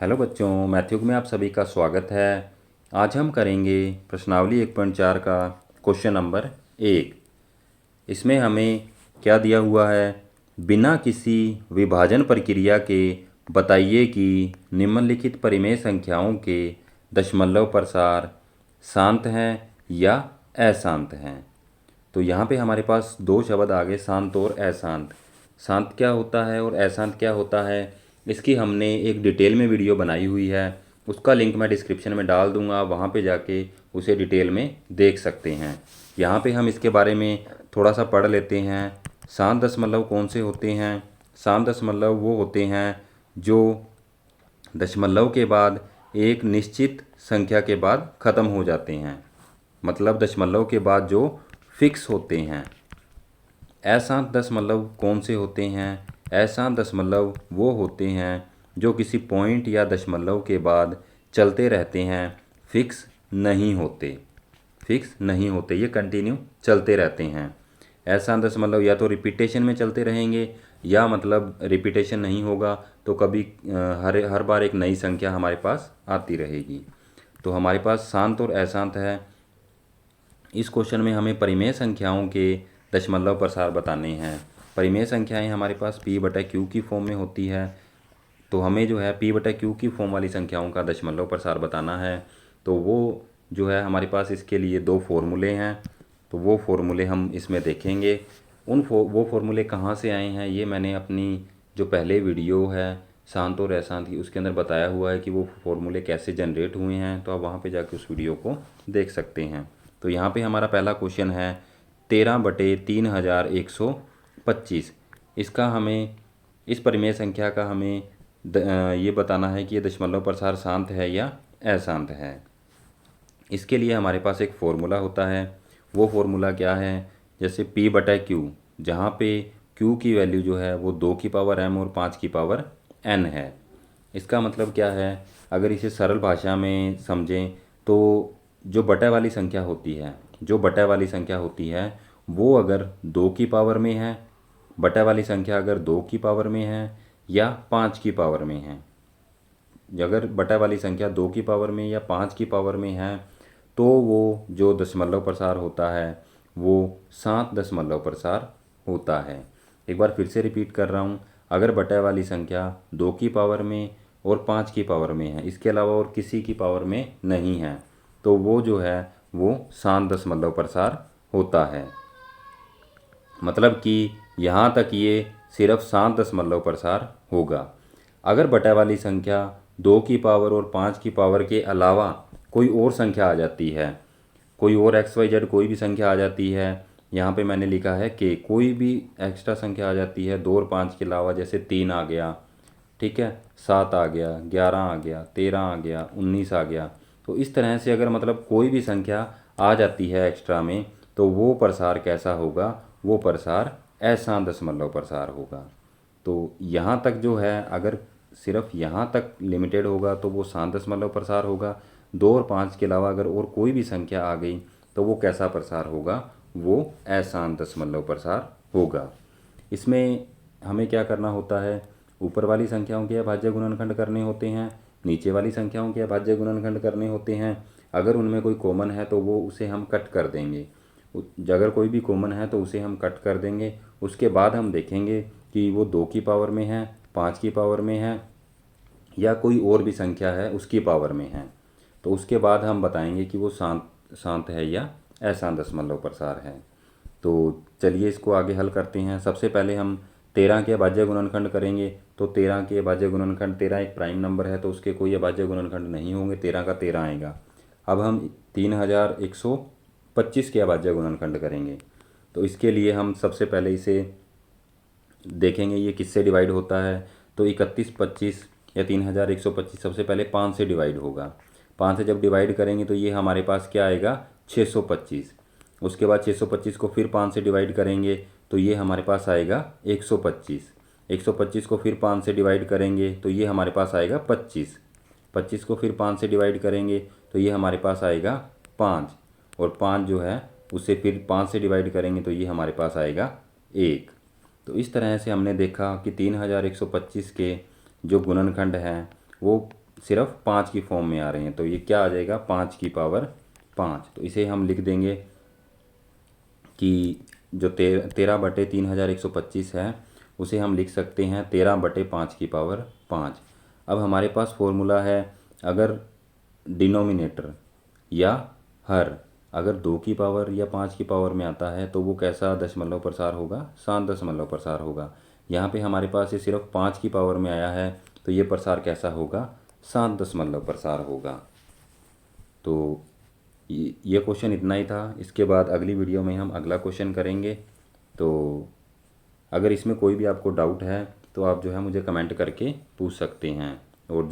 Hello बच्चों, Matthew में आप सभी का स्वागत है। आज हम करेंगे प्रश्नावली 1.4 का क्वेश्चन नंबर 1। इसमें हमें क्या दिया हुआ है, बिना किसी विभाजन प्रक्रिया के बताइए कि निम्नलिखित परिमेय संख्याओं के दशमलव प्रसार शांत हैं या अशांत हैं। तो यहाँ पे हमारे पास दो शब्द आ गए, शांत और अशांत। शांत क्या होता है और अशांत क्या होता है, इसकी हमने एक डिटेल में वीडियो बनाई हुई है। उसका लिंक मैं डिस्क्रिप्शन में डाल दूँगा, वहाँ पे जाके उसे डिटेल में देख सकते हैं। यहाँ पे हम इसके बारे में थोड़ा सा पढ़ लेते हैं। शांत दशमलव कौन से होते हैं? शांत दशमलव वो होते हैं जो दशमलव के बाद एक निश्चित संख्या के बाद ख़त्म हो जाते हैं, मतलब दशमलव के बाद जो फिक्स होते हैं। अशांत दशमलव कौन से होते हैं? अशांत दशमलव वो होते हैं जो किसी पॉइंट या दशमलव के बाद चलते रहते हैं, फिक्स नहीं होते। फिक्स नहीं होते, ये कंटिन्यू चलते रहते हैं। अशांत दशमलव या तो रिपीटेशन में चलते रहेंगे या मतलब रिपीटेशन नहीं होगा तो कभी हर बार एक नई संख्या हमारे पास आती रहेगी। तो हमारे पास शांत और अशांत है। इस क्वेश्चन में हमें परिमेय संख्याओं के दशमलव प्रसार बताने हैं। परिमेय संख्याएं हमारे पास p/q की फॉर्म में होती है, तो हमें जो है p/q की फॉर्म वाली संख्याओं का दशमलव प्रसार बताना है। तो वो जो है हमारे पास इसके लिए दो फॉर्मूले हैं, तो वो फॉर्मूले हम इसमें देखेंगे। वो फॉर्मूले कहाँ से आए हैं, ये मैंने अपनी जो पहले वीडियो है शांत और अशांत की, उसके अंदर बताया हुआ है कि वो फॉर्मूले कैसे जनरेट हुए हैं। तो आप वहाँ पे जाके उस वीडियो को देख सकते हैं। तो यहाँ पे हमारा पहला क्वेश्चन है 13/3125। इसका हमें, इस परिमेय संख्या का हमें ये बताना है कि ये दशमलव प्रसार शांत है या अशांत है। इसके लिए हमारे पास एक फ़ॉर्मूला होता है। वो फ़ॉर्मूला क्या है, जैसे p/q, जहाँ पे q की वैल्यू जो है वो 2 की पावर m और 5 की पावर n है। इसका मतलब क्या है, अगर इसे सरल भाषा में समझें तो जो बटा वाली संख्या होती है, वो अगर 2 की पावर में है, बटा वाली संख्या अगर 2 की पावर में है या 5 की पावर में है, अगर बटा वाली संख्या 2 की पावर में या 5 की पावर में है, तो वो जो दशमलव प्रसार होता है वो शांत दशमलव प्रसार होता है। एक बार फिर से रिपीट कर रहा हूँ, अगर बटा वाली संख्या 2 की पावर में और 5 की पावर में है, इसके अलावा और किसी की पावर में नहीं है, तो वो जो है वो शांत दशमलव प्रसार होता है। मतलब कि यहाँ तक ये सिर्फ शांत दशमलव प्रसार होगा। अगर बटा वाली संख्या 2 की पावर और 5 की पावर के अलावा कोई और संख्या आ जाती है, कोई और XYZ कोई भी संख्या आ जाती है, यहाँ पे मैंने लिखा है कि कोई भी एक्स्ट्रा संख्या आ जाती है 2 और 5 के अलावा, जैसे 3 आ गया, ठीक है, 7 आ गया, 11 आ गया, 13 आ गया, 19 आ गया। तो इस तरह से अगर मतलब कोई भी संख्या आ जाती है एक्स्ट्रा में, तो वो प्रसार कैसा होगा, वो प्रसार अशांत दशमलव प्रसार होगा। तो यहाँ तक जो है, अगर सिर्फ यहाँ तक लिमिटेड होगा तो वो शांत दशमलव प्रसार होगा। 2 और 5 के अलावा अगर और कोई भी संख्या आ गई तो वो कैसा प्रसार होगा, वो अशांत दशमलव प्रसार होगा। इसमें हमें क्या करना होता है, ऊपर वाली संख्याओं के अभाज्य गुणनखंड करने होते हैं, नीचे वाली संख्याओं के अभाज्य गुणनखंड करने होते हैं। अगर उनमें कोई कॉमन है तो वो उसे हम कट कर देंगे। अगर कोई भी कॉमन है तो उसे हम कट कर देंगे। उसके बाद हम देखेंगे कि वो 2 की पावर में है, 5 की पावर में है या कोई और भी संख्या है उसकी पावर में है। तो उसके बाद हम बताएंगे कि वो शांत है या अशांत दशमलव प्रसार है। तो चलिए इसको आगे हल करते हैं। सबसे पहले हम 13 के अभाज्य गुणनखंड करेंगे। तो 13 के अभाज्य गुणनखंड, 13 एक प्राइम नंबर है तो उसके कोई अभाज्य गुणनखंड नहीं होंगे, 13 का 13 आएगा। अब हम 3125 के अभाज्य गुणनखंड करेंगे। तो इसके लिए हम सबसे पहले इसे देखेंगे ये किससे डिवाइड होता है। तो 3125 या 3125 सबसे पहले 5 से डिवाइड होगा। 5 से जब डिवाइड करेंगे तो ये हमारे पास क्या आएगा, 625। उसके बाद 625 को फिर 5 से डिवाइड करेंगे तो ये हमारे पास आएगा 125। 125 को फिर 5 से डिवाइड करेंगे तो ये हमारे पास आएगा 25। 25 को फिर 5 से डिवाइड करेंगे तो ये हमारे पास आएगा 5, और 5 जो है उसे फिर 5 से डिवाइड करेंगे तो ये हमारे पास आएगा 1। तो इस तरह से हमने देखा कि 3125 के जो गुणनखंड हैं वो सिर्फ 5 की फॉर्म में आ रहे हैं, तो ये क्या आ जाएगा 5 की पावर 5। तो इसे हम लिख देंगे कि जो 13/3125 है उसे हम लिख सकते हैं 13/5 की पावर 5। अब हमारे पास फॉर्मूला है, अगर डिनोमिनेटर या हर अगर 2 की पावर या 5 की पावर में आता है तो वो कैसा दशमलव प्रसार होगा, 7 दशमलव प्रसार होगा। यहाँ पे हमारे पास ये सिर्फ 5 की पावर में आया है, तो ये प्रसार कैसा होगा, 7 दशमलव प्रसार होगा। तो ये क्वेश्चन इतना ही था। इसके बाद अगली वीडियो में हम अगला क्वेश्चन करेंगे। तो अगर इसमें कोई भी आपको डाउट है तो आप जो है मुझे कमेंट करके पूछ सकते हैं।